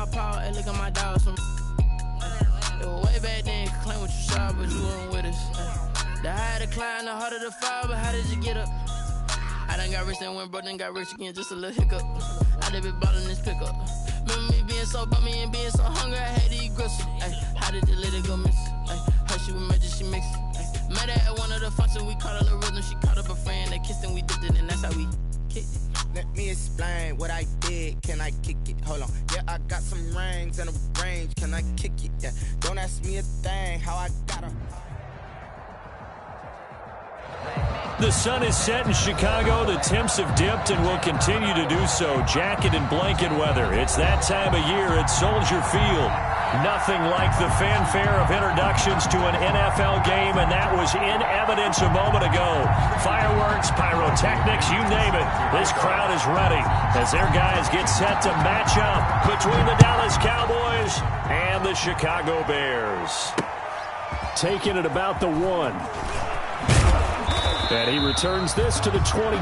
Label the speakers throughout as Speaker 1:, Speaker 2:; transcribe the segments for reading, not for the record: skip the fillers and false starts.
Speaker 1: my power, hey, look at my dog. Some way back then, you could claim what you saw, but you weren't with us. The higher the climb, the harder the fall, but how did you get up? I done got rich and went broke, then got rich again, just a little hiccup. I done been ballin' this pickup. Remember me being so bummy and being so hungry, I had to eat gristle. Ay, how did the lady go miss? Ay, how she was magic, she mixed. Met her at one of the functions, we caught a little rhythm. She caught up a friend, they kissed and we dipped it, and that's how we kicked it.
Speaker 2: Let me explain what I did. Can I kick it? Hold on. Yeah, I got some rings and a range. Can I kick it? Yeah. Don't ask me a thing. How I got her.
Speaker 3: The sun is set in Chicago. The temps have dipped and will continue to do so. Jacket and blanket weather. It's that time of year at Soldier Field. Nothing like the fanfare of introductions to an NFL game, and that was in evidence a moment ago. Fireworks, pyrotechnics, you name it. This crowd is ready as their guys get set to match up between the Dallas Cowboys and the Chicago Bears. Taking it about the 1. And he returns this to the 22.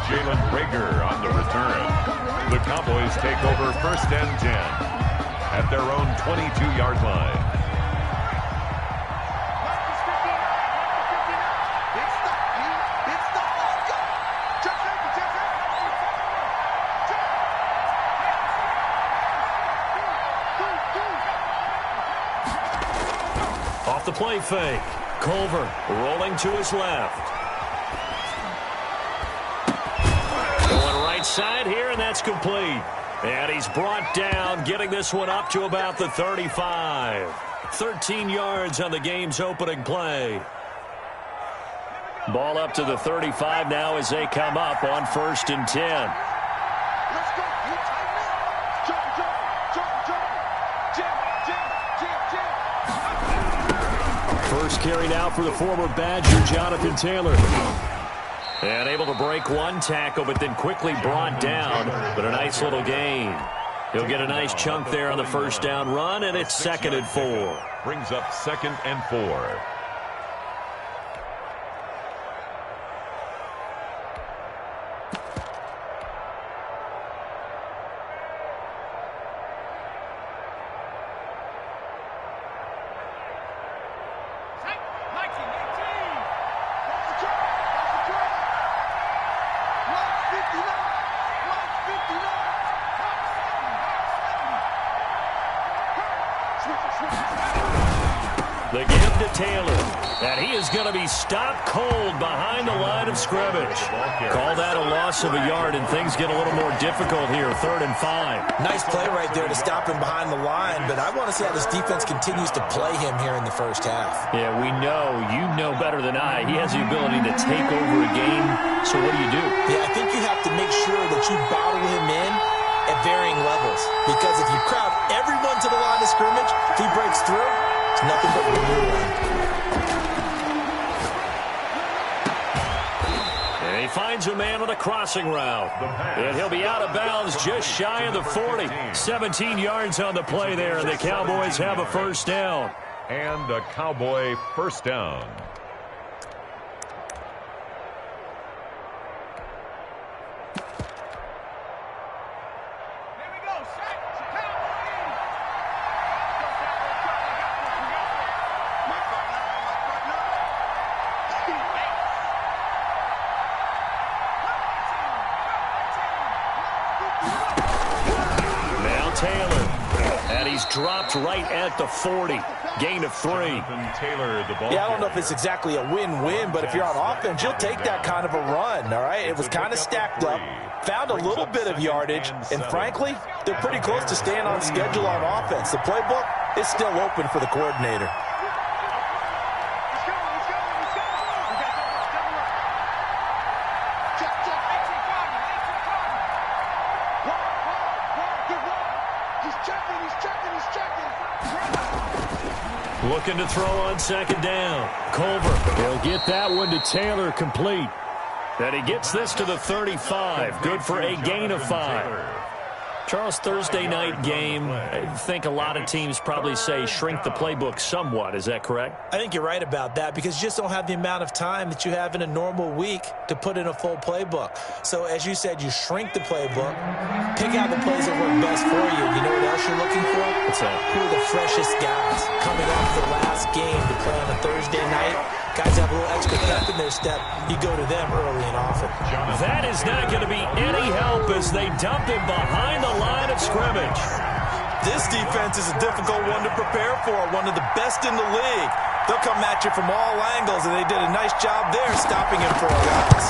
Speaker 4: Jalen Reagor on the return. The Cowboys take over 1st and 10 at their own 22-yard line.
Speaker 3: Off the play fake. Culver rolling to his left. Going right side here, and that's complete. And he's brought down, getting this one up to about the 35. 13 yards on the game's opening play. Ball up to the 35 now as they come up on 1st and 10. First carry now for the former Badger, Jonathan Taylor. And able to break one tackle, but then quickly brought down. But a nice little gain. He'll get a nice chunk there on the first down run, and it's 2nd and 4.
Speaker 4: Brings up 2nd and 4.
Speaker 3: The give to Taylor. And he is going to be stopped cold behind the line of scrimmage. Call that a loss of a yard, and things get a little more difficult here. 3rd and 5.
Speaker 5: Nice play right there to stop him behind the line, but I want to see how this defense continues to play him here in the first half.
Speaker 3: Yeah, we know. You know better than I. He has the ability to take over a game. So what do you do?
Speaker 5: Yeah, I think you have to make sure that you bottle him in at varying levels, because if you crowd everyone to the line of scrimmage, if he breaks through, it's nothing but renewal.
Speaker 3: And he finds a man on a crossing route. And he'll be out of bounds just shy of the 40. 17 yards on the play there, and the Cowboys have a first down.
Speaker 4: And a Cowboy first down.
Speaker 3: Taylor, and he's dropped right at the 40. Gain of 3.
Speaker 4: Taylor, the ball.
Speaker 5: Yeah, I don't know if it's exactly a win-win, but if you're on offense, you'll take that kind of a run, all right? It was kind of stacked up, found a little bit of yardage, and frankly, they're pretty close to staying on schedule on offense. The playbook is still open for the coordinator.
Speaker 3: Looking to throw on 2nd down. Culver, he'll get that one to Taylor, complete. And he gets this to the 35. Good for a gain of 5. Charles, Thursday night game, I think a lot of teams probably say shrink the playbook somewhat. Is that correct?
Speaker 5: I think you're right about that because you just don't have the amount of time that you have in a normal week to put in a full playbook. So, as you said, you shrink the playbook, pick out the plays that work best for you. You know what else you're looking for?
Speaker 3: What's that?
Speaker 5: Who are the freshest guys coming off the last game to play on a Thursday night? Guys have a little extra pep in their step. You go to them early and often.
Speaker 3: That is not going to be any help as they dump him behind the line of scrimmage.
Speaker 5: This defense is a difficult one to prepare for, one of the best in the league. They'll come at you from all angles, and they did a nice job there stopping him for a loss.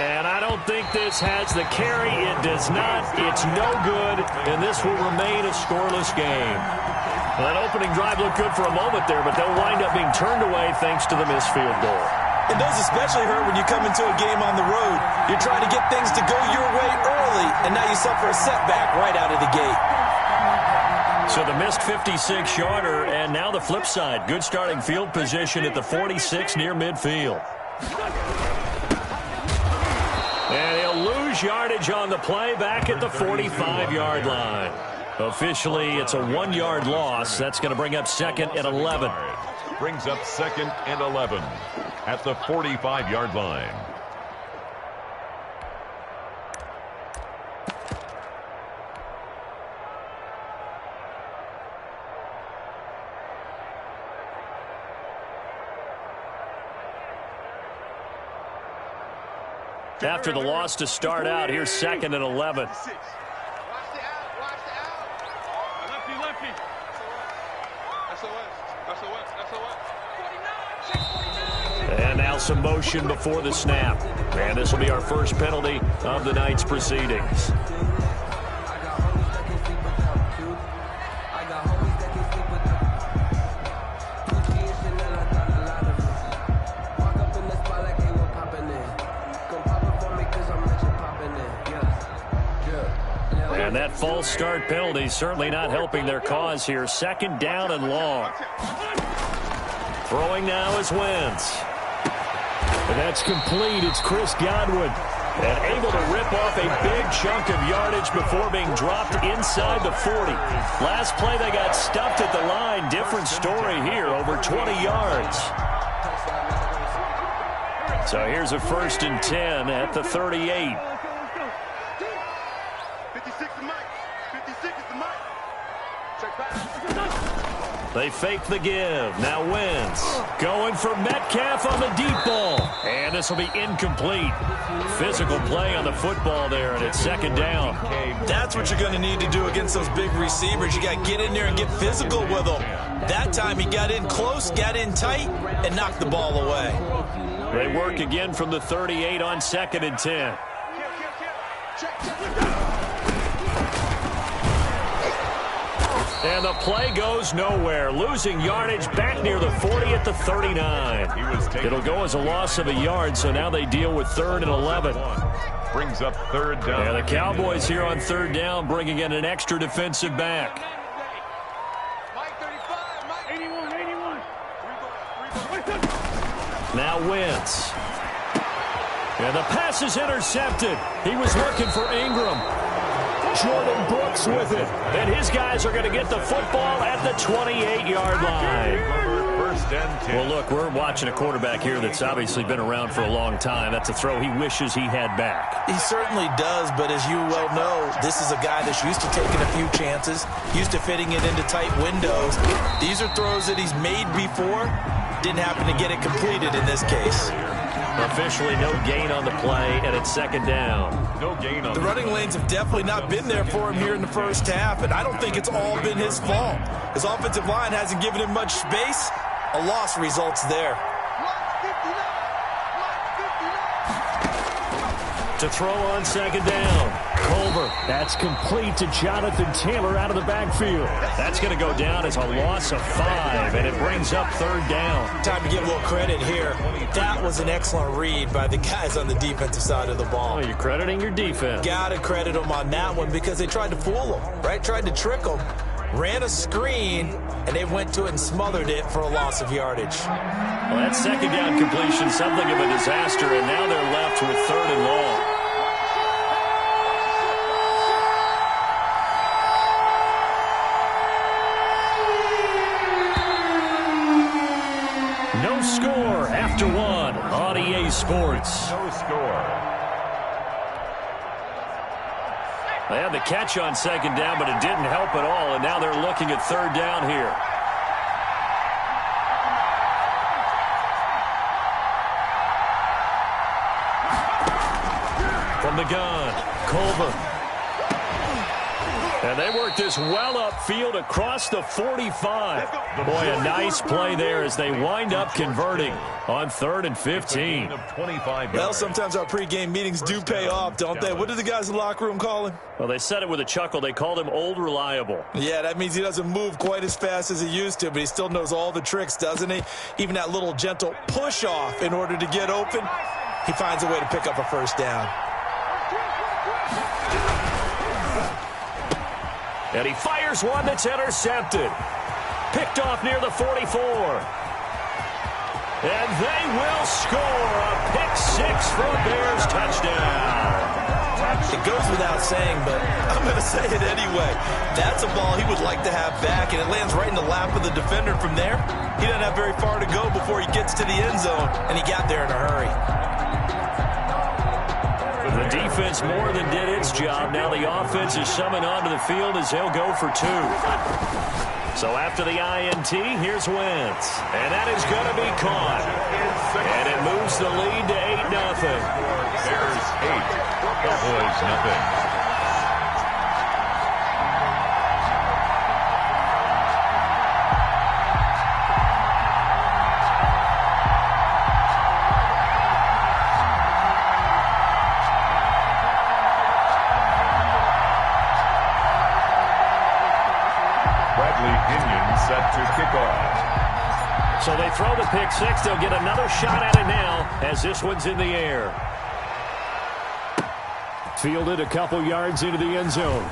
Speaker 3: And I don't think this has the carry. It does not. It's no good, and this will remain a scoreless game. Well, that opening drive looked good for a moment there, but they'll wind up being turned away thanks to the missed field goal.
Speaker 5: And those especially hurt when you come into a game on the road. You're trying to get things to go your way early, and now you suffer a setback right out of the gate.
Speaker 3: So the missed 56-yarder, and now the flip side. Good starting field position at the 46 near midfield. And he'll lose yardage on the play back at the 45-yard line. Officially, it's a 1-yard loss. That's going to bring up 2nd and 11.
Speaker 4: Brings up 2nd and 11 at the 45-yard line.
Speaker 3: After the loss to start out, here's 2nd and 11. And now some motion before the snap. And this will be our first penalty of the night's proceedings. And that false start penalty certainly not helping their cause here. 2nd down and long. Throwing now is Wentz. And that's complete. It's Chris Godwin. And able to rip off a big chunk of yardage before being dropped inside the 40. Last play they got stuffed at the line. Different story here. Over 20 yards. So here's a 1st and 10 at the 38. They fake the give. Now Wentz going for Metcalf on the deep ball. And this will be incomplete. Physical play on the football there, and it's 2nd down.
Speaker 5: That's what you're going to need to do against those big receivers. You got to get in there and get physical with them. That time he got in close, got in tight, and knocked the ball away.
Speaker 3: They work again from the 38 on 2nd and 10. And the play goes nowhere. Losing yardage back near the 40 at the 39. It'll go as a loss of a yard, so now they deal with 3rd and 11.
Speaker 4: Brings up 3rd down.
Speaker 3: And the Cowboys here on 3rd down, bringing in an extra defensive back. Now Wentz. And the pass is intercepted. He was looking for Ingram. Jordan Brooks with it. And his guys are going to get the football at the 28-yard line.
Speaker 4: 1st and 10.
Speaker 3: Well, look, we're watching a quarterback here that's obviously been around for a long time. That's a throw he wishes he had back.
Speaker 5: He certainly does, but as you well know, this is a guy that's used to taking a few chances, used to fitting it into tight windows. These are throws that he's made before. Didn't happen to get it completed in this case.
Speaker 3: Officially no gain on the play, and it's 2nd down.
Speaker 4: No gain on
Speaker 5: the running lanes have definitely not been there for him here in the first half, and I don't think it's all been his fault. His offensive line hasn't given him much space. A loss results there.
Speaker 3: To throw on 2nd down. Culver. That's complete to Jonathan Taylor out of the backfield. That's going to go down as a loss of 5, and it brings up 3rd down.
Speaker 5: Time to give a little credit here. That was an excellent read by the guys on the defensive side of the ball.
Speaker 3: Oh, you're crediting your defense.
Speaker 5: Got to credit them on that one because they tried to fool him, right? Tried to trick him. Ran a screen, and they went to it and smothered it for a loss of yardage.
Speaker 3: Well, that 2nd down completion, something of a disaster, and now they're left with 3rd and long. Sports.
Speaker 4: No score.
Speaker 3: They had the catch on second down, but it didn't help at all, and now they're looking at third down here. From the gun, Culver. And they work this well upfield across the 45. Boy, a nice play there as they wind up converting on 3rd and 15.
Speaker 5: Well, sometimes our pregame meetings do pay off, don't they? What did the guys in the locker room call him?
Speaker 3: Well, they said it with a chuckle. They called him Old Reliable.
Speaker 5: Yeah, that means he doesn't move quite as fast as he used to, but he still knows all the tricks, doesn't he? Even that little gentle push-off in order to get open, he finds a way to pick up a first down.
Speaker 3: And he fires one that's intercepted. Picked off near the 44. And they will score a pick-6 for a Bears touchdown.
Speaker 5: It goes without saying, but I'm going to say it anyway. That's a ball he would like to have back, and it lands right in the lap of the defender from there. He doesn't have very far to go before he gets to the end zone, and he got there in a hurry.
Speaker 3: The defense more than did its job. Now the offense is summoned onto the field as he'll go for 2. So after the INT, here's Wentz. And that is going to be caught. And it moves the lead to 8-0.
Speaker 4: Bears 8, Cowboys nothing.
Speaker 3: Set to kick off. So they throw the pick-6. They'll get another shot at it now as this one's in the air. Fielded a couple yards into the end zone.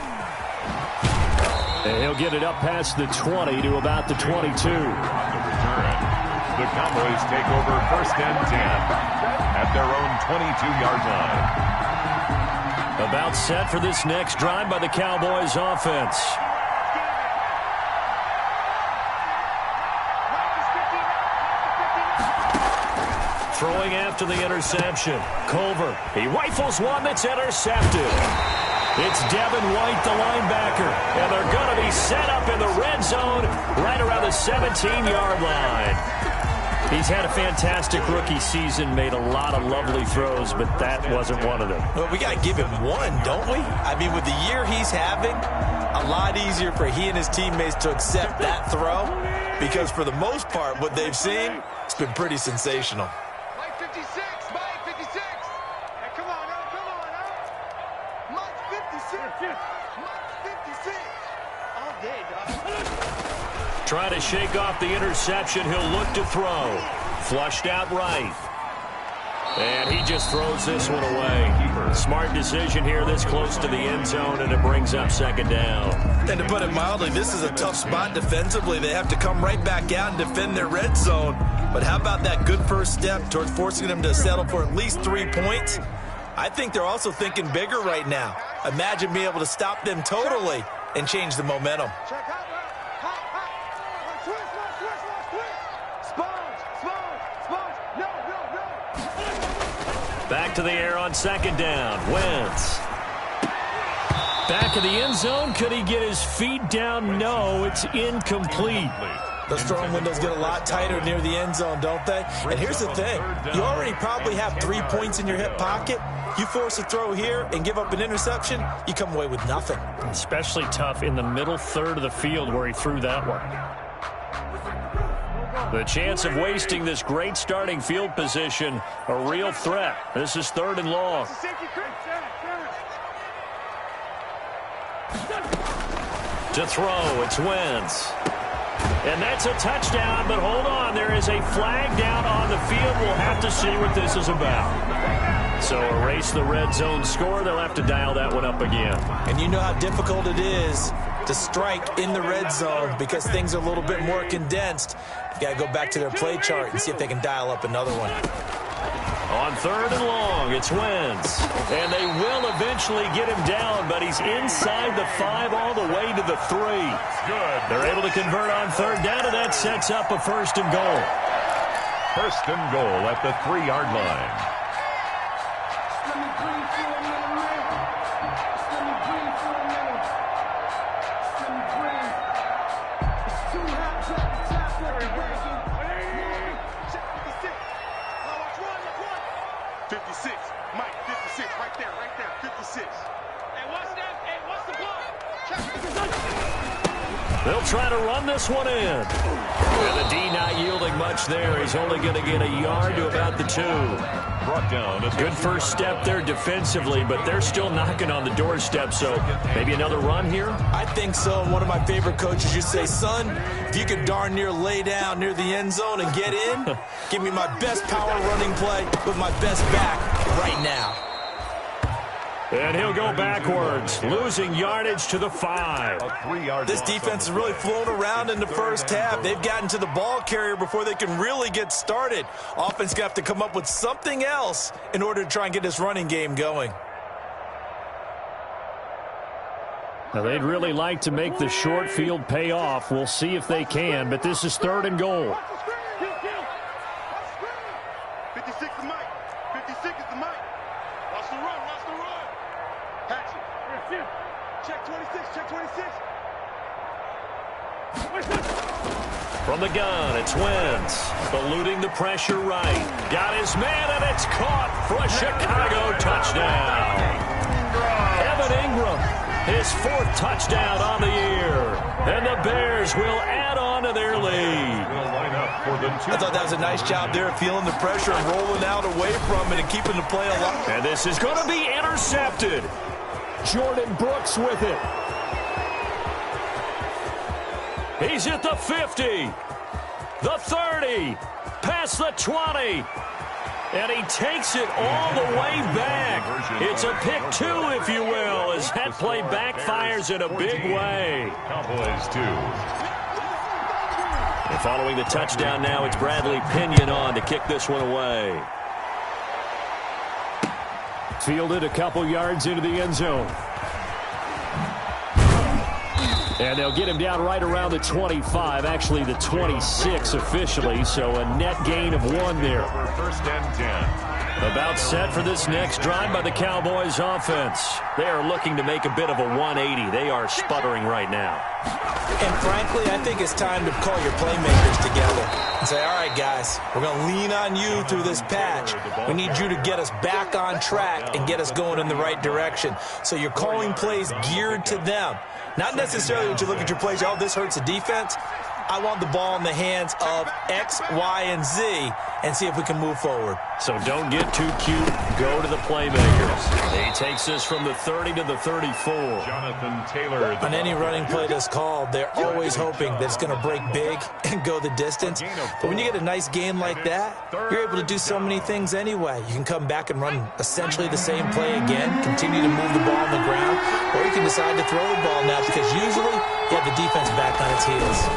Speaker 3: And he'll get it up past the 20 to about the 22.
Speaker 4: On the return, the Cowboys take over 1st and 10 at their own 22-yard line.
Speaker 3: About set for this next drive by the Cowboys offense. Throwing after the interception. Culver. He rifles one that's intercepted. It's Devin White, the linebacker. And they're going to be set up in the red zone right around the 17-yard line. He's had a fantastic rookie season, made a lot of lovely throws, but that wasn't one of them.
Speaker 5: Well, we got to give him one, don't we? I mean, with the year he's having, a lot easier for he and his teammates to accept that throw because for the most part, what they've seen, it's been pretty sensational.
Speaker 3: Trying to shake off the interception. He'll look to throw. Flushed out right. And he just throws this one away. Smart decision here this close to the end zone, and it brings up 2nd down.
Speaker 5: And to put it mildly, this is a tough spot defensively. They have to come right back out and defend their red zone. But how about that good first step towards forcing them to settle for at least 3 points? I think they're also thinking bigger right now. Imagine being able to stop them totally and change the momentum.
Speaker 3: Back to the air on 2nd down. Wentz. Back of the end zone. Could he get his feet down? No, it's incomplete.
Speaker 5: Those throwing windows get a lot tighter near the end zone, don't they? And here's the thing. You already probably have 3 points in your hip pocket. You force a throw here and give up an interception, you come away with nothing.
Speaker 3: Especially tough in the middle third of the field where he threw that one. The chance of wasting this great starting field position, a real threat. This is 3rd and long. To throw, it's Wentz. And that's a touchdown, but hold on. There is a flag down on the field. We'll have to see what this is about. So erase the red zone score. They'll have to dial that one up again.
Speaker 5: And you know how difficult it is to strike in the red zone because things are a little bit more condensed. You got to go back to their play chart and see if they can dial up another one.
Speaker 3: On 3rd and long, it's Wentz. And they will eventually get him down, but he's inside the 5 all the way to the 3.
Speaker 4: Good.
Speaker 3: They're able to convert on 3rd down, and that sets up a 1st and goal.
Speaker 4: 1st and goal at the 3-yard line.
Speaker 6: 56, right there, 56.
Speaker 7: Hey, what's the block?
Speaker 3: They'll try to run this one in. And the D not yielding much there. He's only going to get a yard to about the 2.
Speaker 4: Brought down.
Speaker 3: Good first step there defensively, but they're still knocking on the doorstep, so maybe another run here?
Speaker 5: I think so. One of my favorite coaches used to say, son, if you could darn near lay down near the end zone and get in, give me my best power running play with my best back right now.
Speaker 3: And he'll go backwards, losing yardage to the 5.
Speaker 5: This defense has really flown around in the first half. They've gotten to the ball carrier before they can really get started. Offense going to have to come up with something else in order to try and get this running game going.
Speaker 3: Now, they'd really like to make the short field pay off. We'll see if they can, but this is 3rd and goal.
Speaker 6: 56 is Mike. 56 is the Mike. Watch the run. Action. Check 26, check 26.
Speaker 3: From the gun, it's Wentz, eluding the pressure right. Got his man, and it's caught for a Chicago touchdown. Evan Ingram, his 4th touchdown on the year. And the Bears will add on to their lead.
Speaker 5: I thought that was a nice job there, feeling the pressure and rolling out away from it and keeping the play alive.
Speaker 3: And this is going to be intercepted. Jordan Brooks with it. He's at the 50, the 30, past the 20, and he takes it all the way back. It's a pick 2, if you will, as that play backfires in a big way.
Speaker 4: Cowboys 2.
Speaker 3: And following the touchdown now, it's Bradley Pinion on to kick this one away. Fielded a couple yards into the end zone. And they'll get him down right around the 25, actually the 26 officially, so a net gain of 1 there.
Speaker 4: 1st and 10.
Speaker 3: About set for this next drive by the Cowboys offense. They are looking to make a bit of a 180. They are sputtering right now.
Speaker 5: And frankly, I think it's time to call your playmakers together and say, all right, guys, we're going to lean on you through this patch. We need you to get us back on track and get us going in the right direction. So you're calling plays geared to them. Not necessarily when you look at your plays, oh, this hurts the defense. I want the ball in the hands of X, Y, and Z and see if we can move forward.
Speaker 3: So don't get too cute. Go to the playmakers. He takes this from the 30 to the 34.
Speaker 4: Jonathan Taylor.
Speaker 5: On any running play that's called, they're always hoping that it's going to break big and go the distance. But when you get a nice game like that, you're able to do so many things anyway. You can come back and run essentially the same play again, continue to move the ball on the ground, or you can decide to throw the ball now because usually you have the defense back on its heels.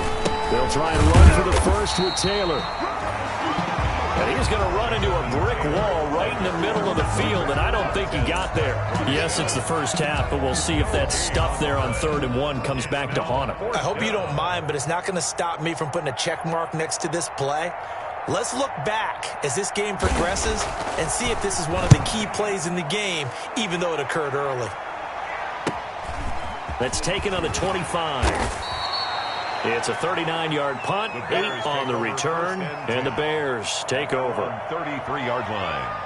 Speaker 3: They'll try and run for the first with Taylor. And he's going to run into a brick wall right in the middle of the field, and I don't think he got there. Yes, it's the first half, but we'll see if that stuff there on 3rd and 1 comes back to haunt him.
Speaker 5: I hope you don't mind, but it's not going to stop me from putting a check mark next to this play. Let's look back as this game progresses and see if this is one of the key plays in the game, even though it occurred early.
Speaker 3: That's taken on the 25. It's a 39-yard punt, 8 on the return, and the Bears take over.
Speaker 4: 33-yard line.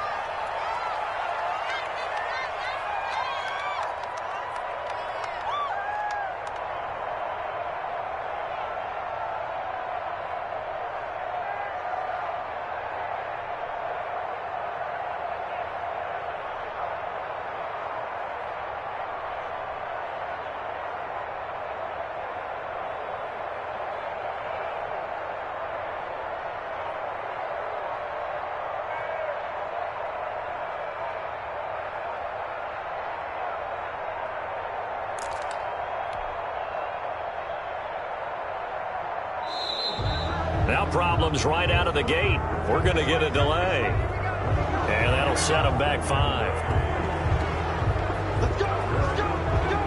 Speaker 3: Now problems right out of the gate. We're going to get a delay. And that'll set them back 5.
Speaker 6: Let's go, let's go, let's go.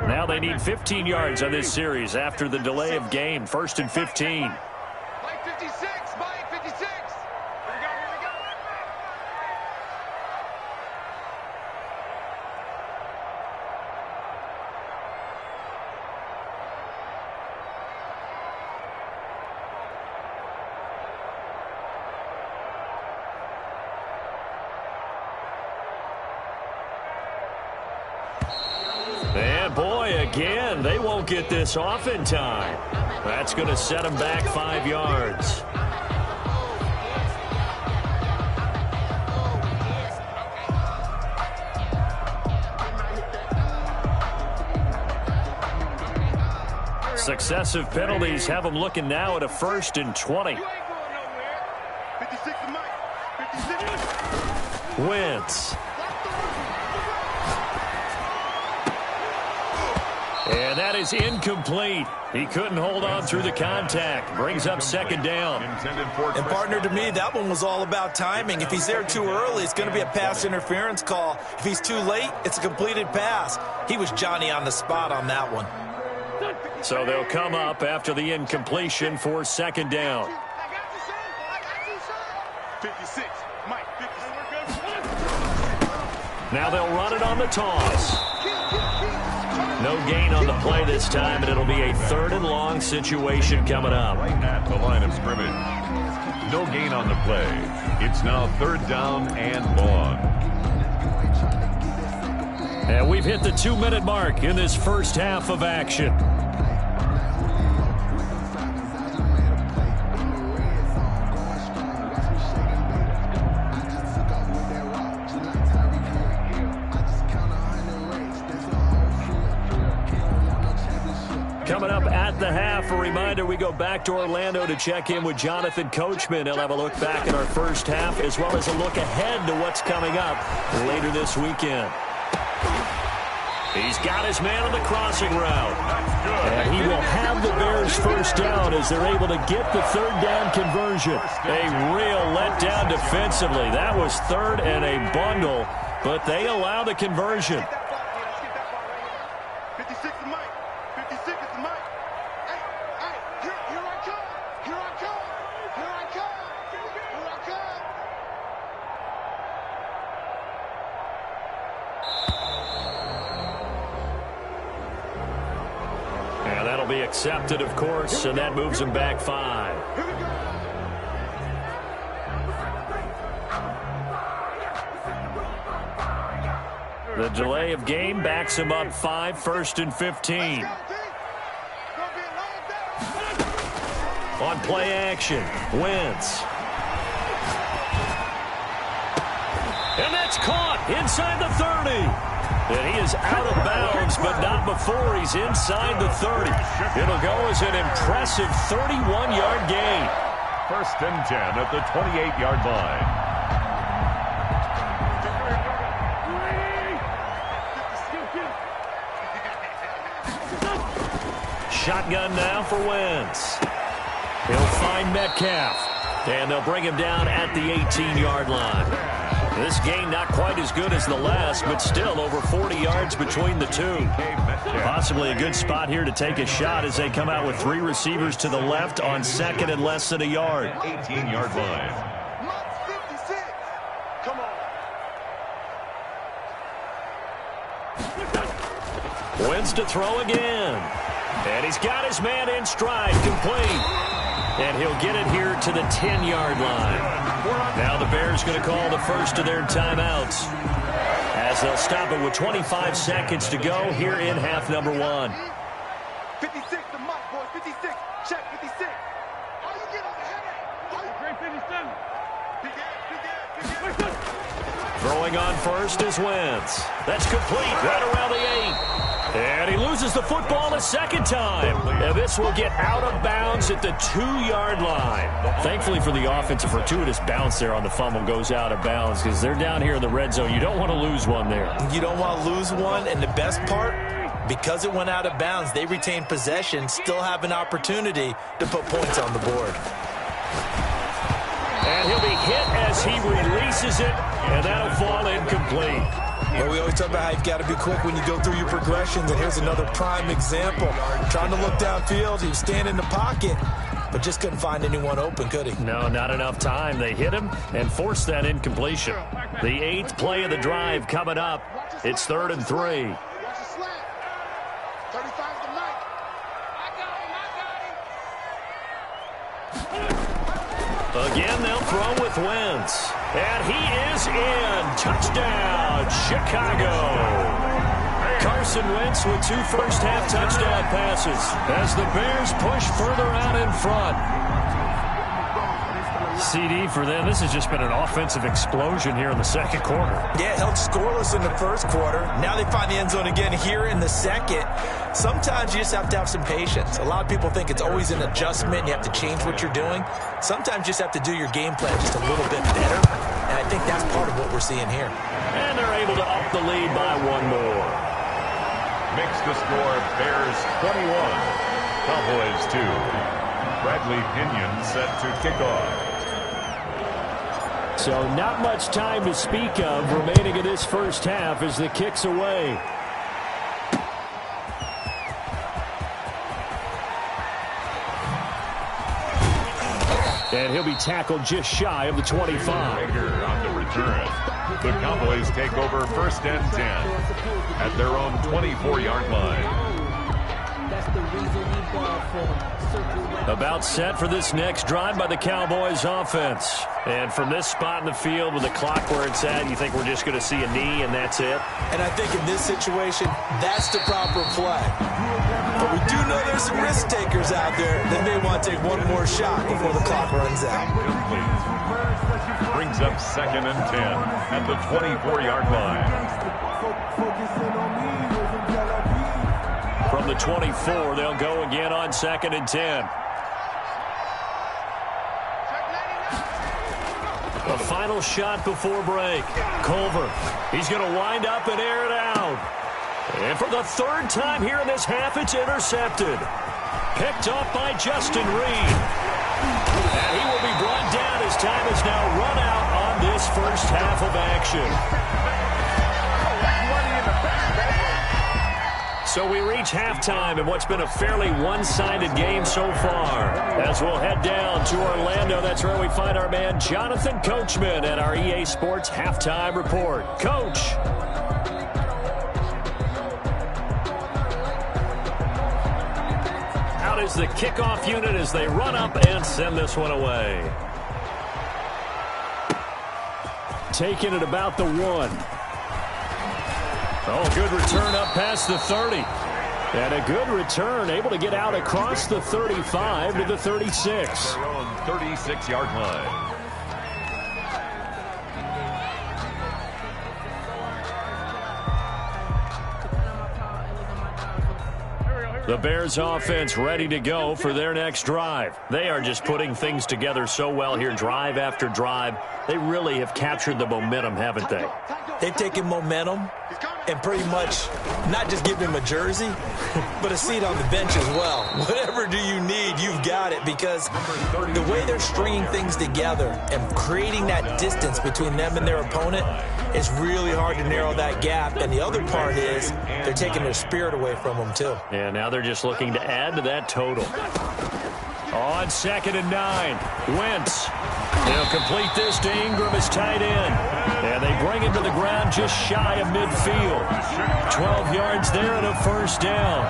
Speaker 3: Now they need 15 yards on this series after the delay of game. 1st and 15.
Speaker 6: Mike 56, Mike 56. Here we go, here we go.
Speaker 3: again. They won't get this off in time. That's going to set them back 5 yards. Successive penalties have them looking now at a 1st and 20.
Speaker 6: 56 to Mike. 56.
Speaker 3: Wentz. And that is incomplete. He couldn't hold on through the contact. Brings up 2nd down.
Speaker 5: And partner, to me, that one was all about timing. If he's there too early, it's going to be a pass interference call. If he's too late, it's a completed pass. He was Johnny on the spot on that one.
Speaker 3: So they'll come up after the incompletion for 2nd down.
Speaker 6: 56. Mike, 56.
Speaker 3: Now they'll run it on the toss. No gain on the play this time, and it'll be a 3rd and long situation coming up.
Speaker 4: Right at the line of scrimmage. No gain on the play. It's now 3rd down and long.
Speaker 3: And we've hit the 2-minute mark in this first half of action. Coming up at the half, a reminder, we go back to Orlando to check in with Jonathan Coachman. He'll have a look back at our first half as well as a look ahead to what's coming up later this weekend. He's got his man on the crossing route. And he will have the Bears first down as they're able to get the 3rd down conversion. A real letdown defensively. That was 3rd and a bundle, but they allow the conversion.
Speaker 6: 56 to Mike. 56 is Mike. Hey, here I come. Here I come. Here I come. Here I come.
Speaker 3: And that'll be accepted, of course, and that moves him back 5.
Speaker 6: Here we go.
Speaker 3: The delay of game backs him up 5, 1st and 15. On play action, Wentz. And that's caught inside the 30. And he is out of bounds, but not before he's inside the 30. It'll go as an impressive 31-yard gain.
Speaker 4: 1st and 10 at the 28-yard line.
Speaker 3: Shotgun now for Wentz. He'll find Metcalf. And they'll bring him down at the 18-yard line. This game not quite as good as the last, but still over 40 yards between the two. Possibly a good spot here to take a shot as they come out with 3 receivers to the left on 2nd and less than a yard.
Speaker 4: 18-yard line.
Speaker 6: Mike's 56. Come on.
Speaker 3: Wentz to throw again. And he's got his man in stride, complete. And he'll get it here to the 10-yard line. Now the Bears going to call the first of their timeouts as they'll stop it with 25 seconds to go here in half number 1.
Speaker 6: 56 to Mike, boys. 56. Check 56. All you get on the head. Great 57. Big ass.
Speaker 3: Throwing on first is Wentz. That's complete right around the 8. And he loses the football a 2nd time. And this will get out of bounds at the 2-yard line. Thankfully for the offense, a fortuitous bounce there on the fumble goes out of bounds because they're down here in the red zone. You don't want to lose one there.
Speaker 5: You don't want to lose one, and the best part, because it went out of bounds, they retain possession, still have an opportunity to put points on the board.
Speaker 3: And he'll be hit as he releases it, and that'll fall incomplete.
Speaker 5: But we always talk about how you've got to be quick when you go through your progressions, and here's another prime example. Trying to look downfield, he was standing in the pocket, but just couldn't find anyone open, could he?
Speaker 3: No, not enough time. They hit him and forced that incompletion. The 8th play of the drive coming up. It's 3rd and 3.
Speaker 6: Watch the slant. 35 to Mike. I got him.
Speaker 3: Again, they'll throw with Wentz. And he is in. Touchdown, Chicago. Carson Wentz with 2 first-half touchdown passes as the Bears push further out in front. CD for them, this has just been an offensive explosion here in the second quarter.
Speaker 5: Yeah, held scoreless in the first quarter. Now they find the end zone again here in the second. Sometimes you just have to have some patience. A lot of people think it's always an adjustment. You have to change what you're doing. Sometimes you just have to do your game plan just a little bit better. And I think that's part of what we're seeing here.
Speaker 3: And they're able to up the lead by 1 more.
Speaker 4: Makes the score Bears 21, Cowboys 2. Bradley Pinion set to kick off.
Speaker 3: So not much time to speak of remaining in this first half as the kick's away. And he'll be tackled just shy of the 25.
Speaker 4: Rager on the return. The Cowboys take over 1st and 10 at their own 24-yard line.
Speaker 8: That's the reason we ball for.
Speaker 3: About set for this next drive by the Cowboys offense. And from this spot in the field with the clock where it's at, you think we're just going to see a knee and that's it?
Speaker 5: And I think in this situation, that's the proper play. But we do know there's some risk takers out there that may want to take one more shot before the clock runs out.
Speaker 4: Brings up 2nd and 10 at the 24-yard line.
Speaker 3: From the 24, they'll go again on 2nd and 10. The final shot before break. Culver, he's going to wind up and air it out. And for the 3rd time here in this half, it's intercepted. Picked off by Justin Reed. And he will be brought down as time is now run out on this first half of action. So we reach halftime in what's been a fairly one-sided game so far. As we'll head down to Orlando, that's where we find our man Jonathan Coachman at our EA Sports Halftime Report. Coach. Out is the kickoff unit as they run up and send this one away. Taking it about the 1. Oh, good return up past the 30. And a good return, able to get out across the 35 to the 36.
Speaker 4: Their own 36-yard line.
Speaker 3: The Bears offense ready to go for their next drive. They are just putting things together so well here, drive after drive. They really have captured the momentum, haven't they?
Speaker 5: They've taken momentum and pretty much not just give him a jersey, but a seat on the bench as well. Whatever do you need, you've got it, because the way they're stringing things together and creating that distance between them and their opponent is really hard to narrow that gap. And the other part is they're taking their spirit away from them, too.
Speaker 3: Yeah, now they're just looking to add to that total. On 2nd and 9, Wentz. They'll complete this to Ingram as tight end. And they bring him to the ground just shy of midfield. 12 yards there and a 1st down.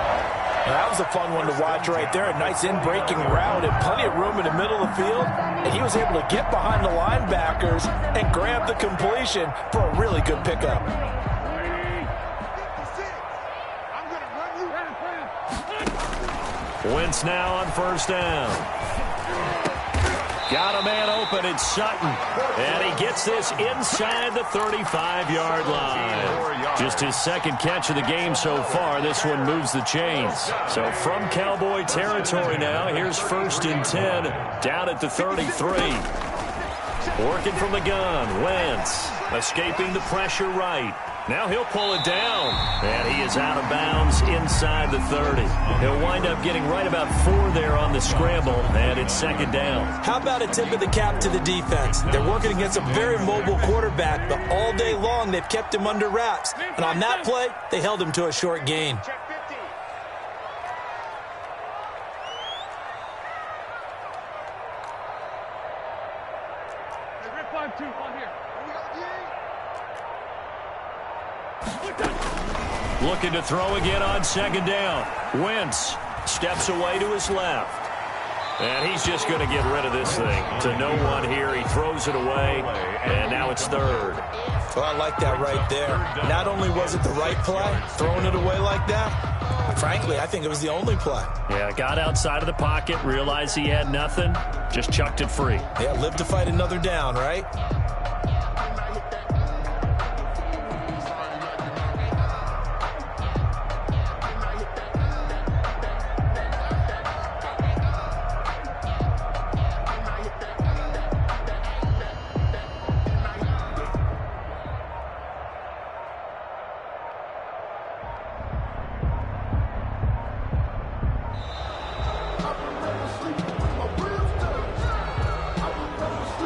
Speaker 5: Now, that was a fun one to watch right there. A nice in-breaking route and plenty of room in the middle of the field. And he was able to get behind the linebackers and grab the completion for a really good pickup.
Speaker 3: Wentz now on 1st down. Got a man open, it's Sutton. And he gets this inside the 35-yard line. Just his 2nd catch of the game so far. This one moves the chains. So from Cowboy territory now, here's 1st and 10 down at the 33. Working from the gun, Wentz escaping the pressure right. Now he'll pull it down. And he is out of bounds inside the 30. He'll wind up getting right about 4 there on the scramble, and it's 2nd down.
Speaker 5: How about a tip of the cap to the defense? They're working against a very mobile quarterback, but all day long they've kept him under wraps. And on that play, they held him to a short gain.
Speaker 3: Looking to throw again on 2nd down. Wentz steps away to his left. And he's just going to get rid of this thing. To no one here. He throws it away, and now it's third.
Speaker 5: Well, I like that right there. Not only was it the right play, throwing it away like that, frankly, I think it was the only play.
Speaker 3: Yeah, got outside of the pocket, realized he had nothing, just chucked it free.
Speaker 5: Yeah, live to fight another down, right?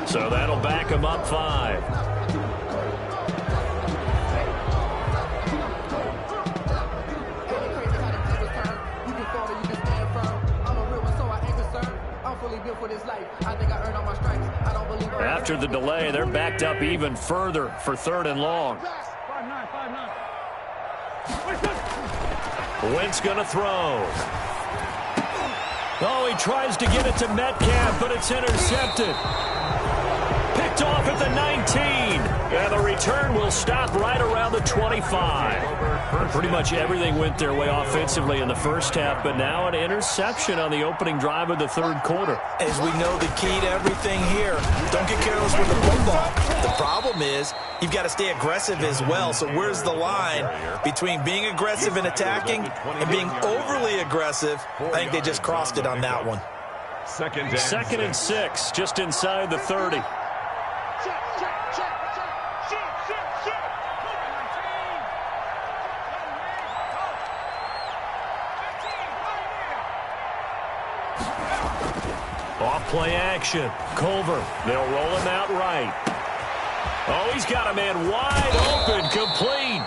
Speaker 3: So that'll back him up 5. After the delay, they're backed up even further for 3rd and long. Wentz going to throw. Oh, he tries to get it to Metcalf, but it's intercepted. Picked off at the 19. And the return will stop right around the 25. Pretty much everything went their way offensively in the first half, but now an interception on the opening drive of the 3rd quarter.
Speaker 5: As we know, the key to everything here, don't get careless with the football. The problem is you've got to stay aggressive as well. So where's the line between being aggressive and attacking and being overly aggressive? I think they just crossed it on that one.
Speaker 3: Second and 6, just inside the 30. Off-play action. Culver. They'll roll him out right. Oh, he's got a man wide open, complete.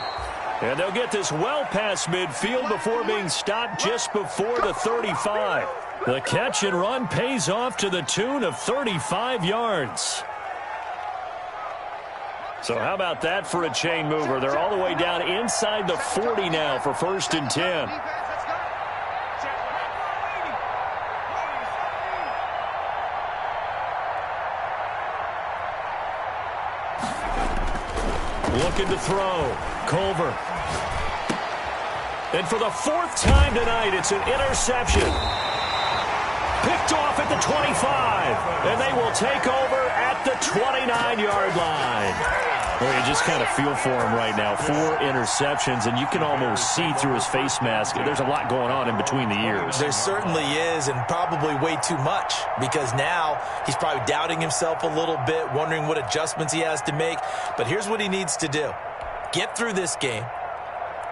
Speaker 3: And they'll get this well past midfield before being stopped just before the 35. The catch and run pays off to the tune of 35 yards. So how about that for a chain mover? They're all the way down inside the 40 now for 1st and 10. Looking to throw. Culver. And for the 4th time tonight, it's an interception. Picked off at the 25. And they will take over at the 29-yard line. Well, you just kind of feel for him right now. 4 interceptions, and you can almost see through his face mask. There's a lot going on in between the ears.
Speaker 5: There certainly is, and probably way too much, because now he's probably doubting himself a little bit, wondering what adjustments he has to make. But here's what he needs to do. Get through this game,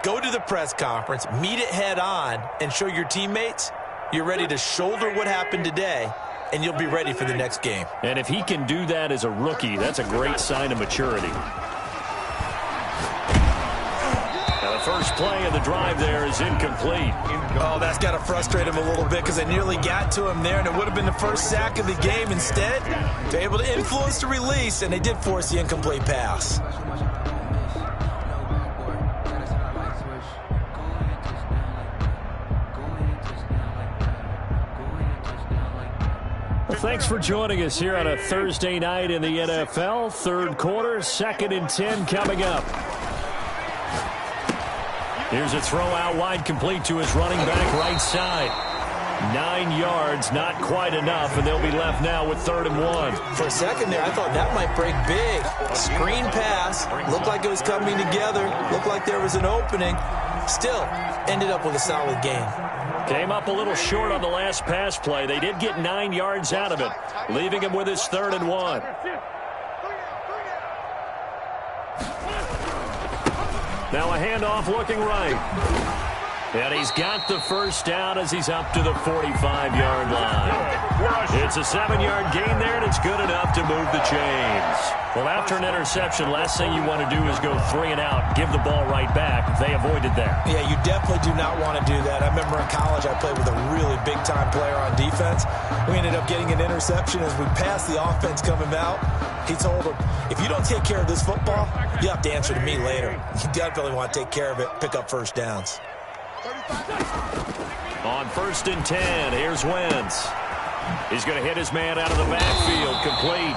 Speaker 5: go to the press conference, meet it head on, and show your teammates you're ready to shoulder what happened today, and you'll be ready for the next game.
Speaker 3: And if he can do that as a rookie, that's a great sign of maturity. Now the first play of the drive there is incomplete.
Speaker 5: Oh, that's got to frustrate him a little bit because they nearly got to him there, and it would have been the first sack of the game. Instead, they're able to influence the release, and they did force the incomplete pass.
Speaker 3: Thanks for joining us here on a Thursday night in the NFL. 3rd quarter, 2nd and 10 coming up. Here's a throw out wide, complete to his running back right side. 9 yards, not quite enough, and they'll be left now with 3rd and 1.
Speaker 5: For a second there, I thought that might break big. Screen pass, looked like it was coming together, looked like there was an opening. Still, ended up with a solid gain.
Speaker 3: Came up a little short on the last pass play. They did get 9 yards out of it, leaving him with his 3rd and 1. Now a handoff looking right. And he's got the first down as he's up to the 45-yard line. It's a 7-yard gain there, and it's good enough to move the chains. Well, after an interception, last thing you want to do is go 3 and out, give the ball right back. They avoided that.
Speaker 5: Yeah, you definitely do not want to do that. I remember in college I played with a really big-time player on defense. We ended up getting an interception as we passed the offense coming out. He told him, if you don't take care of this football, you have to answer to me later. You definitely want to take care of it, pick up first downs.
Speaker 3: On 1st and 10, here's Wentz. He's going to hit his man out of the backfield, complete.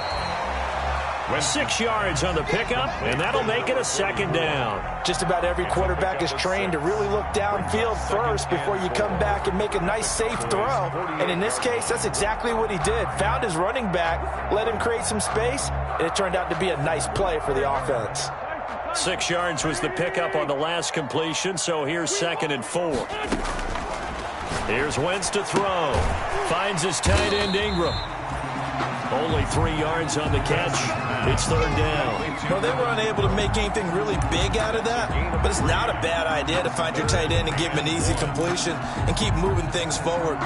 Speaker 3: 6 yards on the pickup, and that'll make it a second down.
Speaker 5: Just about every quarterback is trained to really look downfield first before you come back and make a nice, safe throw. And in this case, that's exactly what he did. Found his running back, let him create some space, and it turned out to be a nice play for the offense.
Speaker 3: 6 yards was the pickup on the last completion, so here's 2nd and 4. Here's Wentz to throw. Finds his tight end, Ingram. Only 3 yards on the catch. It's 3rd down.
Speaker 5: Well, they were unable to make anything really big out of that, but it's not a bad idea to find your tight end and give him an easy completion and keep moving things forward.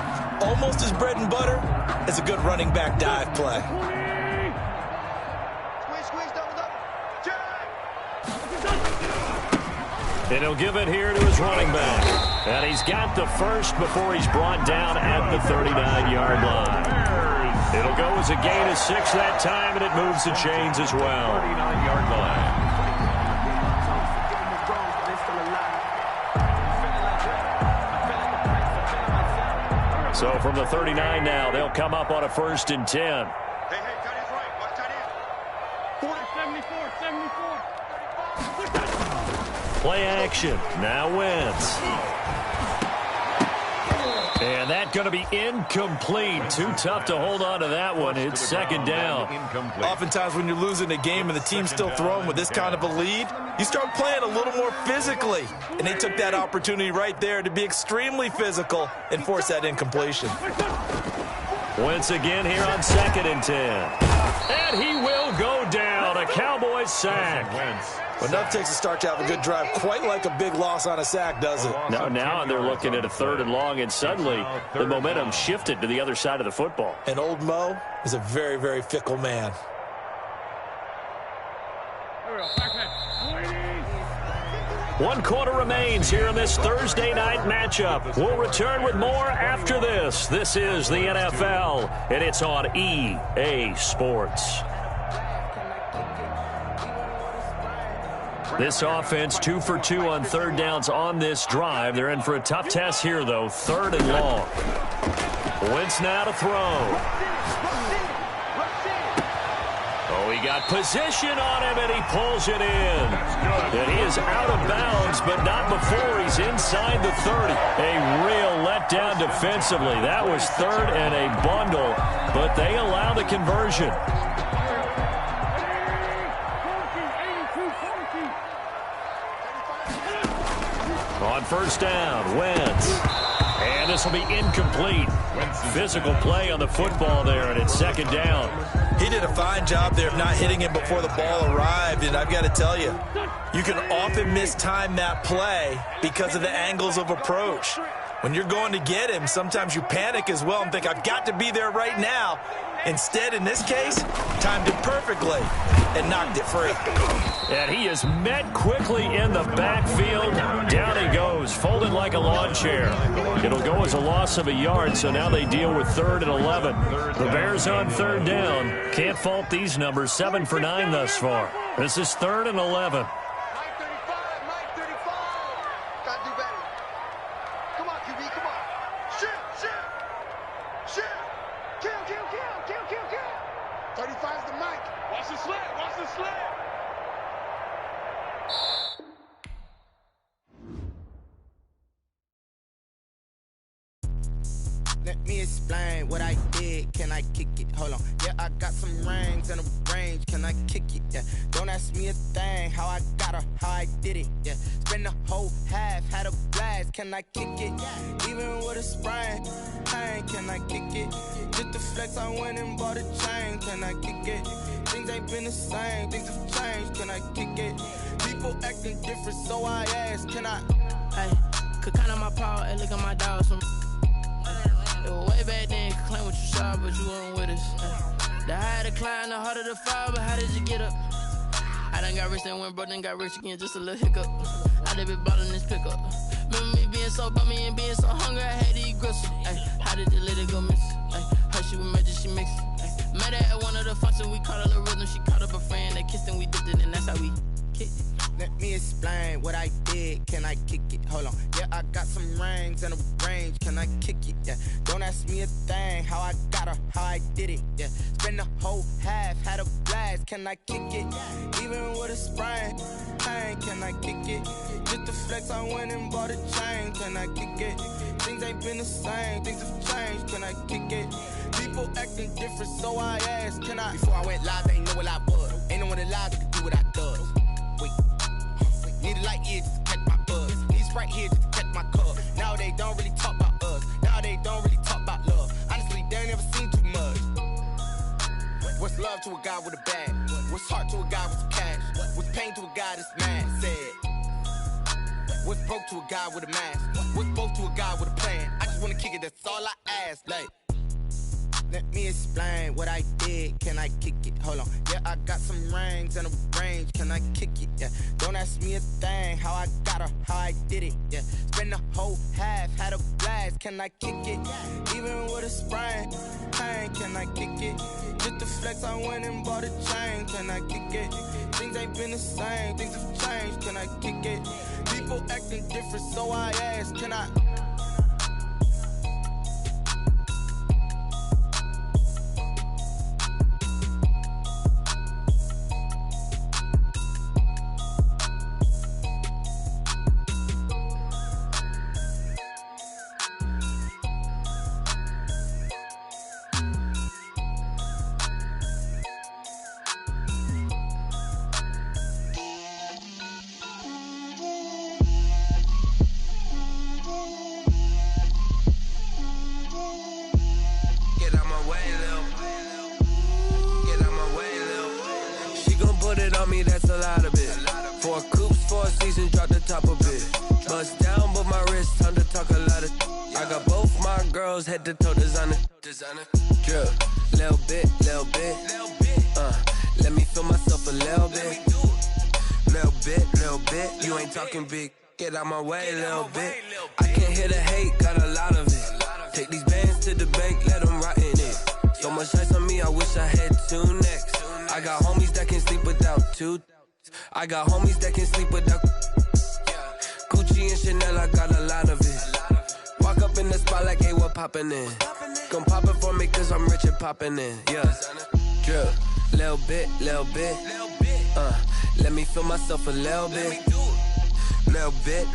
Speaker 5: Almost as bread and butter as a good running back dive play.
Speaker 3: And he'll give it here to his running back. And he's got the first before he's brought down at the 39-yard line. It'll go as a gain of 6 that time, and it moves the chains as well.
Speaker 4: 39-yard line.
Speaker 3: So from the 39 now, they'll come up on a 1st and 10.
Speaker 6: Hey, tight end's right. Watch tight end.
Speaker 7: 40, 74, 74.
Speaker 3: Play action. Now Wentz. And that's going to be incomplete. Too tough to hold on to that one. It's 2nd down.
Speaker 5: Oftentimes when you're losing a game and the team's still throwing with this kind of a lead, you start playing a little more physically. And they took that opportunity right there to be extremely physical and force that incompletion.
Speaker 3: Wentz again here on 2nd and 10. And he will go down. A Cowboys sack.
Speaker 5: Well, enough takes a start to have a good drive. Quite like a big loss on a sack, does it?
Speaker 3: Now they're looking at a 3rd and long, and suddenly the momentum shifted to the other side of the football.
Speaker 5: And old Mo is a very, very fickle man.
Speaker 3: 1 quarter remains here in this Thursday night matchup. We'll return with more after this. This is the NFL, and it's on EA Sports. This offense 2 for 2 on 3rd downs on this drive. They're in for a tough test here, though. 3rd and long. Wentz now to throw. Oh, he got position on him, and he pulls it in. And he is out of bounds, but not before he's inside the 30. A real letdown defensively. That was 3rd and a bundle, but they allow the conversion. On 1st down, Wentz. And this will be incomplete. Physical play on the football there, and it's 2nd down.
Speaker 5: He did a fine job there of not hitting him before the ball arrived, and I've got to tell you, you can often mistime that play because of the angles of approach. When you're going to get him, sometimes you panic as well and think, I've got to be there right now. Instead, in this case, timed it perfectly and knocked it free.
Speaker 3: And he is met quickly in the backfield. Down he goes, folded like a lawn chair. It'll go as a loss of a yard, so now they deal with 3rd and 11. The Bears on 3rd down. Can't fault these numbers, 7 for 9 thus far. This is 3rd and 11.
Speaker 6: Mike 35. Gotta do better. Come on, QB, come on. Shit. Kill. 35's the mic.
Speaker 7: Watch the sled.
Speaker 2: Let me explain what I did. Can I kick it? Hold on. Yeah, I got some rings and a range. Can I kick it? Yeah. Don't ask me a thing. How I got her, how I did it. Yeah. Spend the whole half, had a blast. Can I kick it? Even with a sprain. Pain, can I kick it? Just the flex, I went and bought a chain. Can I kick it? Things ain't been the same. Things have changed. Can I kick it? People acting different, so I ask. Can I?
Speaker 1: Hey, could count on my power and look at my dogs from. Way back then, could claim what you saw, but you weren't with us. The higher the climb, the harder the fall, but how did you get up? I done got rich, then went broke, then got rich again, just a little hiccup. I done been ballin' this pickup. Remember me being so bummy and being so hungry, I had to eat gristle. How did the lady go miss? Her she was magic, she mixed. Met her at one of the functions, we caught a little rhythm, she caught up a friend, they kissed and we dipped it, and that's how we kicked it.
Speaker 2: Let me explain what I did. Can I kick it? Hold on. Yeah, I got some rings and a range. Can I kick it? Yeah. Don't ask me a thing. How I got her, how I did it. Yeah. Spend the whole half, had a blast. Can I kick it? Even with a sprain. Pain, can I kick it? Just to flex, I went and bought a chain. Can I kick it? Things ain't been the same. Things have changed. Can I kick it? People acting different, so I asked, can I? Before I went live, they ain't know what I was. Ain't no one alive that could do what I does. Wait. Need a light here just to catch my buzz. Need Sprite here just to catch my cup. Now they don't really talk about us. Now they don't really talk about love. Honestly, they ain't never seen too much. What's love to a guy with a bag? What's heart to a guy with some cash? What's pain to a guy that's mad? Said. What's broke to a guy with a mask? What's both to a guy with a plan? I just wanna kick it, that's all I ask. Like, let me explain what I did. Can I kick it? Hold on. Yeah, I got some rings and a range. Can I kick it? Yeah. Don't ask me a thing. How I got her, how I did it. Yeah. Spend the whole half, had a blast. Can I kick it? Even with a sprain. Pain, can I kick it? Just to flex, I went and bought a chain. Can I kick it? Things ain't been the same. Things have changed. Can I kick it? People acting different, so I ask, can I?
Speaker 9: That's a lot of it. 4 coops, 4 seasons, drop the top of it. Bust down, but my wrist, time to talk a lot of. I got both my girls head to toe designer. Drip, little bit. Let me feel myself a little bit. Little bit. You ain't talking big. Get out my way, little bit. I can't hear the hate, got a lot of it. Take these bands to the bank, let them rot in it. So much ice on me, I wish I had 2 necks. I got homies that can sleep without 2. I got homies that can sleep without Gucci and Chanel, I got a lot of it. Walk up in the spot like, hey, what poppin' in? Gon' pop it for me cause I'm rich and poppin' in. Yeah, drip, little bit. Let me feel myself a little bit. Little bit.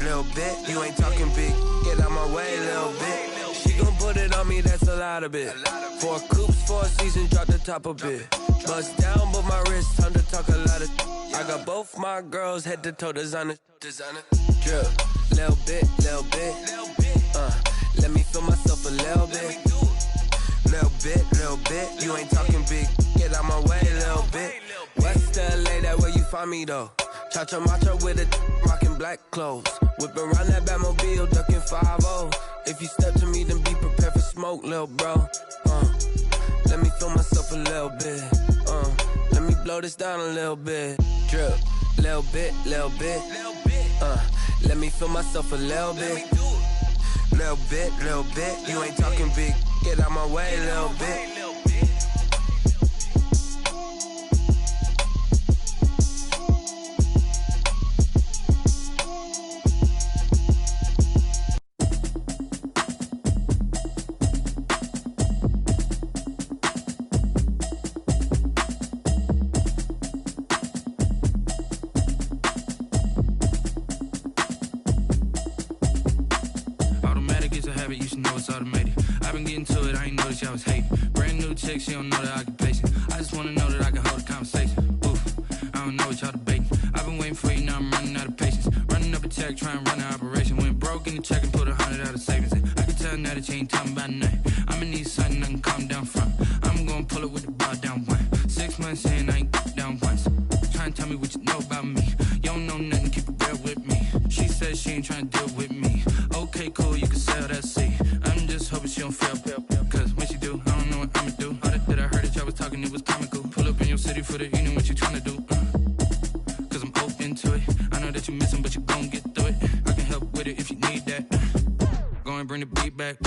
Speaker 9: You ain't talking big. Get out my way, little bit. She gon' put it on me, that's a lot of it. 4 coops, 4 seasons, drop the top a bit. Bust down, but my wrist, time to talk a lot of. I got both my girls head to toe designer. Drip, little bit. Let me feel myself a little bit. Little bit. You ain't talking big. Get out my way, little bit. West LA, that where you find me though. Cha-cha matcha with a rockin' black clothes. Whip around that Batmobile, ducking 5-0. If you step to me, then be prepared for smoke, lil' bro. Let me feel myself a little bit. Let me blow this down a little bit. Drip, little bit. Let me feel myself a little bit. Little bit. You ain't talking big. Get out my way, little bit.
Speaker 1: You should know it's automated. I've been getting to it, I ain't noticed y'all was hating. Brand new chick, she don't know the occupation. I just wanna know that I can hold a conversation. Oof, I don't know what y'all debating. I've been waiting for you, now I'm running out of patience. Running up a check, trying to run an operation. Went broke in the check and put 100 out of savings. I can tell now that you ain't talking about nothing. I'ma need something I can calm down from. I'm gonna pull it with the bar down one. 6 months in, I ain't down once. Trying to tell me what you know about me. You don't know nothing, keep it real with me. She says she ain't trying to deal with me. Okay, cool, you can sell that seat. I'm just hoping she don't fail. Cause when she do, I don't know what I'ma do. All that I heard that y'all was talking, it was comical. Pull up in your city for the evening, what you tryna do? Cause I'm open to it. I know that you missing, but you gon' get through it. I can help with it if you need that. Go and bring the beat back.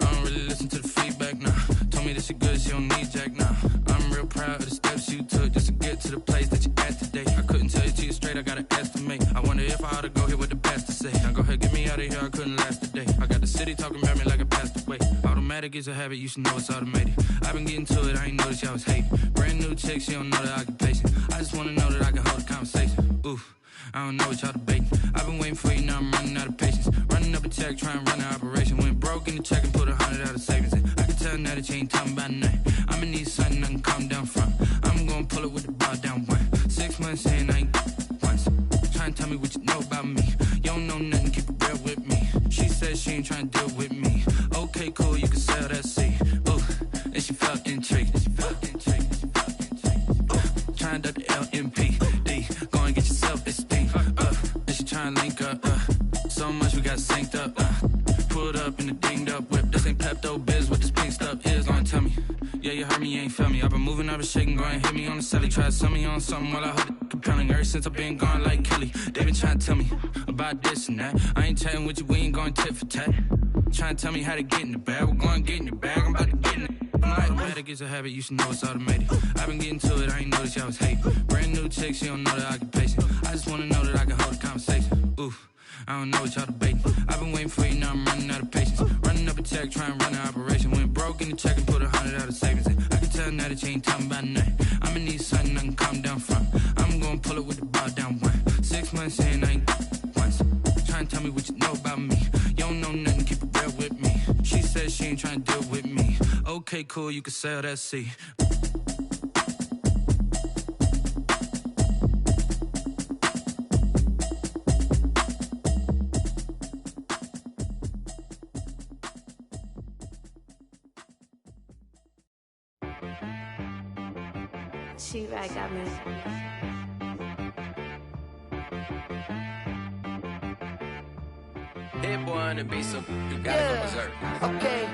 Speaker 1: I don't really listen to the feedback, nah. Told me that she good, she don't need Jack, nah. I'm real proud of the steps you took just to get to the place that you at today. I couldn't tell you to you straight, I gotta estimate. I wonder if I ought to go here with the best to say. Now go ahead, get me out of here, I couldn't last a day. I got the city talking about me like I passed away. Automatic is a habit, you should know it's automated. I've been getting to it, I ain't noticed y'all was hating. Brand new chick, she don't know the occupation. I just wanna know that I can hold a conversation. Oof, I don't know what y'all debating. I've been waiting for you, now I'm running out of patience. Running up a check, trying to run an operation. Went broke in the check and put 100 out of savings in. I can tell now that you ain't talking about nothing. I'ma need something I can calm down from. I'm gonna pull it with the bar down one. 6 months in, I ain't once. Trying to tell me what you know about me. You don't know nothing, keep it real with me. She said she ain't trying to deal with me. Okay, cool, you can sell that seat. Ooh, and she felt intrigued. Trying to the LMPD. Go and get yourself esteem. And she trying to link up. So much we got synced up. Pulled up in the dinged up whip. This ain't Pepto Biz, what this pink stuff is. Don't tell me. Yeah, you heard me, you ain't felt me. I've been moving, I've been shaking, go and hit me on the celly. Try to sell me on something while I hold it compelling. Ever since I've been gone like Kelly, they been trying to tell me about this and that. I ain't chatting with you, we ain't going tit for tat. Trying to tell me how to get in the bag. We're going to get in the bag, I'm about to get in it. Automatic is a habit, you should know it's automated. I've been getting to it, I ain't noticed y'all was hating. Brand new chick, she don't know the occupation. I just wanna know that I can hold a conversation. Oof, I don't know what y'all debating. I've been waiting for you, now I'm running out of patience. Running up a check, trying to run an operation. Went broke in the check and put 100 out of savings in. I can tell now that you ain't talking about nothing. I'ma need something I can calm down from. I'm gonna pull it with the bar down one. 6 months in, I ain't once. Trying to tell me what you know about me. You don't know nothing, keep it real with me. She said she ain't trying to deal with me. Okay, cool, you can sell that seat.
Speaker 10: She right got me.
Speaker 9: Hit boy on the beat, so you gotta go berserk.
Speaker 11: Okay.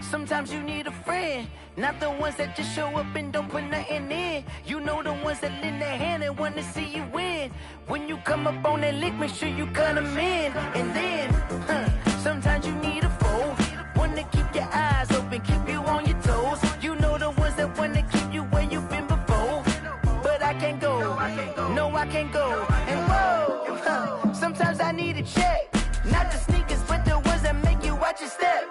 Speaker 11: Sometimes you need a friend, not the ones that just show up and don't put nothing in. You know the ones that lend their hand and want to see you win. When you come up on that lick, make sure you cut them in. And then, sometimes you need a foe, one to keep your eyes open, keep you on your toes. You know the ones that want to keep you where you've been before. But I can't go, no I can't go. And whoa, sometimes I need a check, not the sneakers, but the ones that make you watch your step.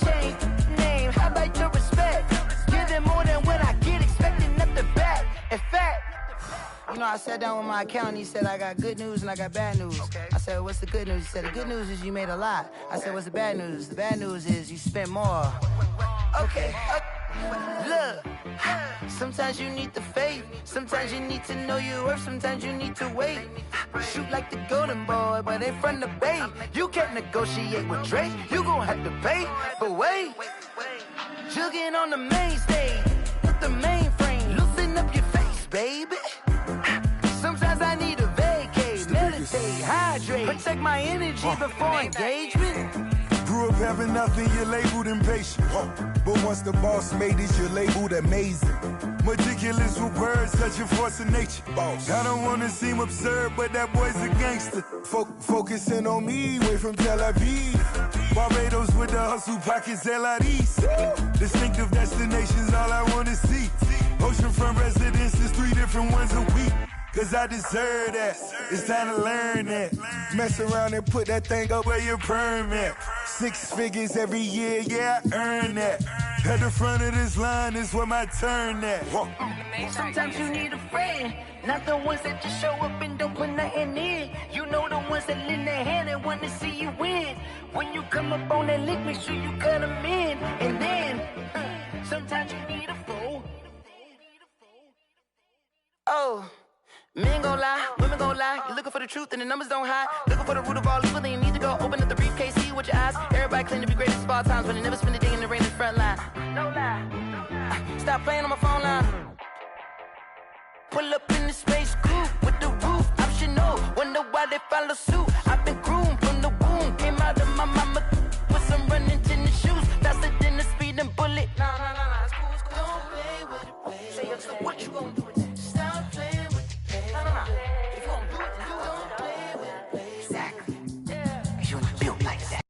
Speaker 11: Change name, how about your respect? Give them more than what I get, expecting up the back. In fact, you know, I sat down with my accountant, he said, I got good news and I got bad news. Okay. I said, what's the good news? He said, the good news is you made a lot. I said, what's the bad news? The bad news is you spent more. Okay. Look, sometimes you need the faith, sometimes you need to know your worth, sometimes you need to wait. Shoot like the golden boy, but in front of Bay. You can't negotiate with Drake, you gon' have to pay. But wait, jugging on the main stage, with the mainframe, loosen up your face, baby. Sometimes I need a vacate, meditate, hydrate, protect my energy before engagement.
Speaker 12: Grew up having nothing, you're labeled impatient. But once the boss made it, you're labeled amazing. Meticulous with words, such a force of nature. I don't wanna seem absurd, but that boy's a gangster. Focusing on me, way from Tel Aviv. Barbados with the hustle pockets, LIDs. Distinctive destinations, all I wanna see. Oceanfront residences, 3 different ones a week. Cause I deserve that, it's time to learn that. Mess around and put that thing up where your permit. 6 figures every year, yeah, I earn that. At the front of this line is where my turn at.
Speaker 11: Sometimes you need a friend, not the ones that just show up and don't put nothing in. You know the ones that lend their hand and want to see you win. When you come up on that lick, make sure you cut them in. And then, sometimes you need a foe. Oh. Men gon' lie, women gon' lie. You're looking for the truth and the numbers don't hide. Looking for the root of all evil, then you need to go open up the briefcase, see with your eyes. Everybody claim to be great at small times, but they never spend a day in the rain in the front line. No lie. Stop playing on my phone line. Pull up in the space coupe with the roof optional. Wonder why they follow suit. I've been groomed from the womb. Came out of my mama with some running tennis shoes. Faster than the speeding bullet. Nah, it's cool, it's cool. Don't play with it, baby. Say so what you gon' do? Stop playing. If you don't do it, then you don't play with it. Exactly. Yeah. You built like that.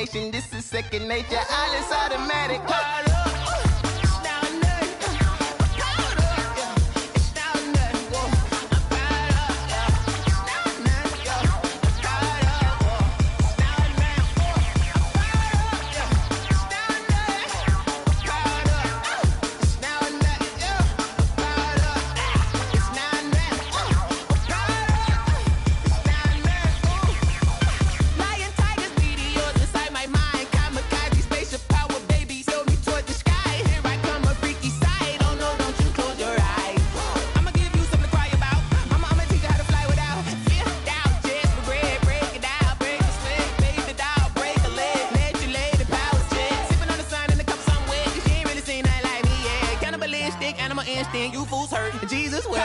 Speaker 2: coordination. This is second nature. All is automatic.
Speaker 11: You fools hurt. Jesus will.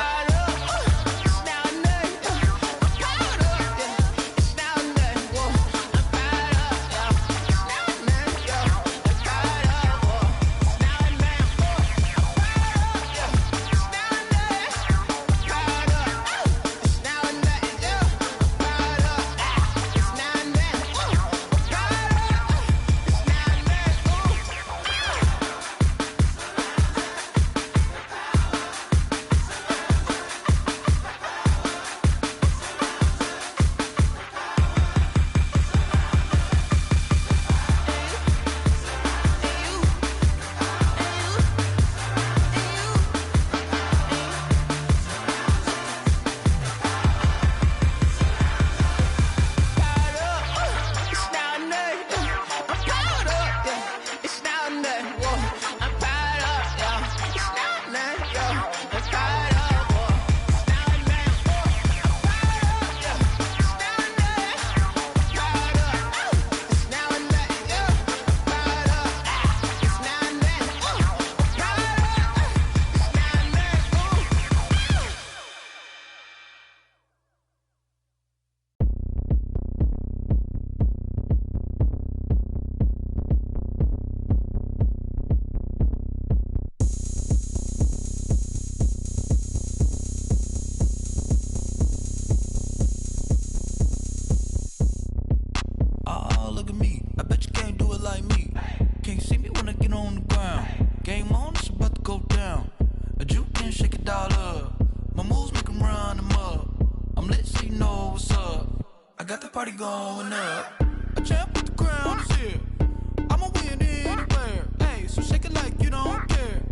Speaker 13: Going up. A champ with the crown is here. I'ma win anywhere. Hey, so shake it like you don't care.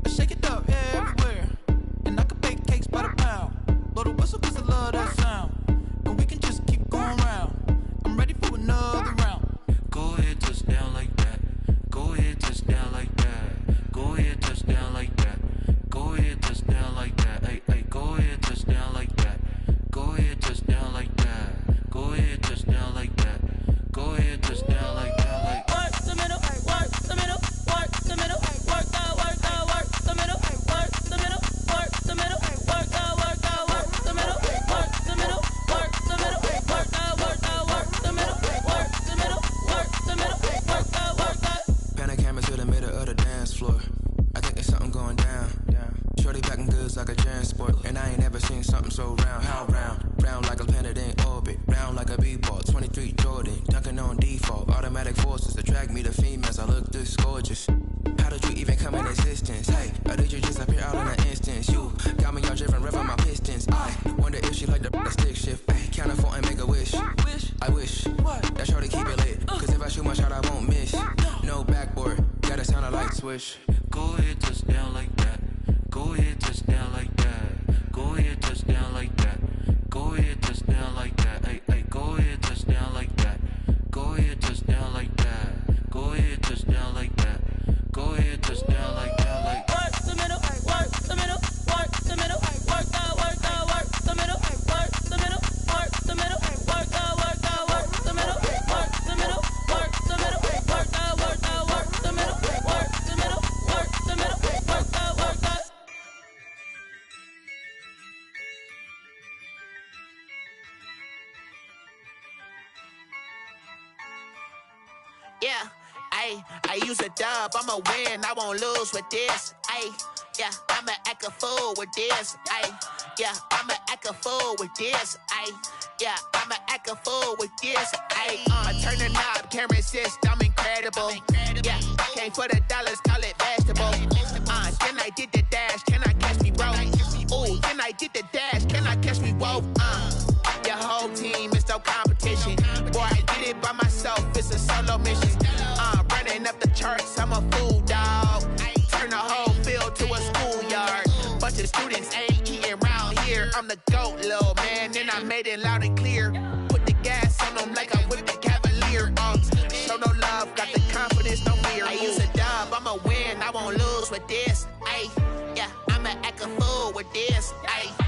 Speaker 13: I shake it up everywhere. And I can bake cakes by the pound. Blow the whistle cause I love that sound. And we can just keep going round. I'm ready for another round. Go ahead, touch down like that. Go ahead, touch down like that. Go ahead, touch down like that. Go ahead, touch down like that. Hey, hey, go ahead, touch down like that. Go ahead, touch down like that. Go ahead, touch down like that. Go ahead, touch down like that. Like
Speaker 11: work the middle, work the middle, work the middle, work out, work out, work the middle, work the middle, work the middle, work out, work out, work the middle, work the middle, work the middle, work out, work out, work the middle, work the middle, work the middle, work out, work out.
Speaker 9: Panic camera to the middle of the dance floor. I think there's something going down. Shorty packing goods like a transport, and I ain't never seen something so round. How round? Round like a planet in orbit, round like a b-ball. 23 Jordan, dunking on default. Automatic forces attract me to females. I look this gorgeous. How did you even come in existence? Hey, or did you just appear out in an instance? You got me all driven, revving my pistons. I wonder if she like the stick shift. Hey, count a 4 and make a wish. I wish that shorty keep it lit. Cause if I shoot my shot, I won't miss. No backboard, gotta sound a light switch. Go ahead, touch down like that. Go ahead, touch down like that. Go ahead, touch down like that. Go ahead, touch down like that. Hey, hey, go ahead, touch down like that. Go ahead, touch down like that. Go ahead, touch down like that. Go ahead, touch down like that. Like
Speaker 11: work the middle, work the middle, work the middle, work out, work out, work the middle, work the middle, work the middle, work out, work out, work the middle, work the middle, work the middle, work out, work out, work the middle, work the middle, work the middle, work out, work out.
Speaker 14: Yeah, I use a dub, I'ma win, I won't lose with this. Yeah, I'ma act a fool with this. Yeah, I'ma act a fool with this. Yeah, I'ma act a fool with this. I turn the knob, carry can't resist, I'm incredible. Yeah, came for the dollars, call it vegetable. Can I get the dash? Can I catch me, bro? Ooh, can I get the dash? Can I catch me, whoa? Your whole team is no competition. Boy, I did it by myself, it's a solo mission. Running up the charts, I'm a fool, dog. Turn the whole field to a schoolyard. Bunch of students ain't eating round here. I'm the GOAT, little man, and I made it loud and clear. Put the gas on them like I'm with the Cavalier. Show no love, got the confidence, no fear. I use a dub, I'ma win, I won't lose with this. Ay, yeah, I'ma act a fool with this. Ay.